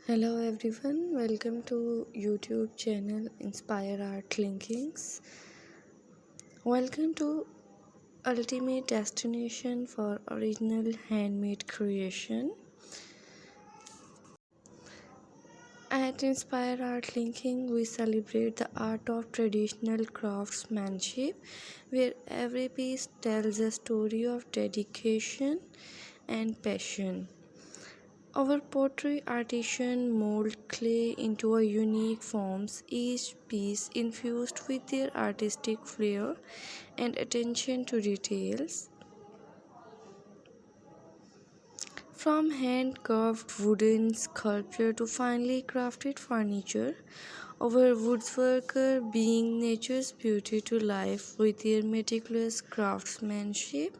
Hello everyone, welcome to YouTube channel Inspire Art Linkings. Welcome to ultimate destination for original handmade creation. At Inspire Art Linking, we celebrate the art of traditional craftsmanship, where every piece tells a story of dedication and passion. Our pottery artisan mold clay into a unique forms, each piece infused with their artistic flair and attention to details. From hand-carved wooden sculpture to finely crafted furniture, our woodworker bring nature's beauty to life with their meticulous craftsmanship.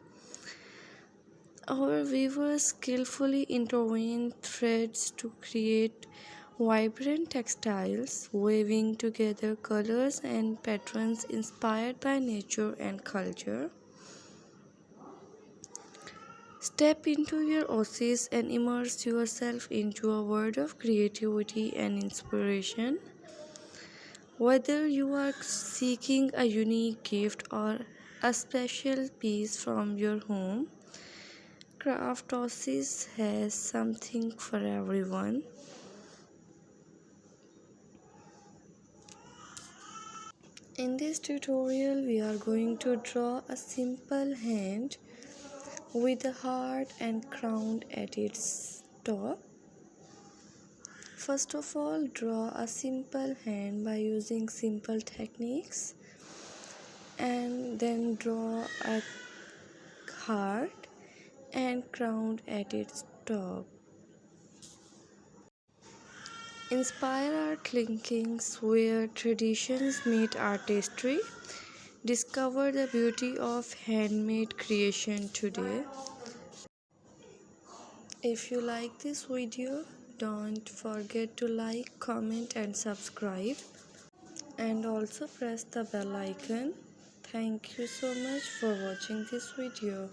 Our weavers skillfully intertwine threads to create vibrant textiles, weaving together colors and patterns inspired by nature and culture. Step into your oasis and immerse yourself into a world of creativity and inspiration. Whether you are seeking a unique gift or a special piece from your home, Craft Oasis has something for everyone. In this tutorial, we are going to draw a simple hand with a heart and crown at its top. First of all, draw a simple hand by using simple techniques, and then draw a heart and crown at its top. Inspire Art Linkings, where traditions meet artistry. Discover the beauty of handmade creation today. If you like this video, don't forget to like, comment and subscribe, and also press the bell icon. Thank you so much for watching this video.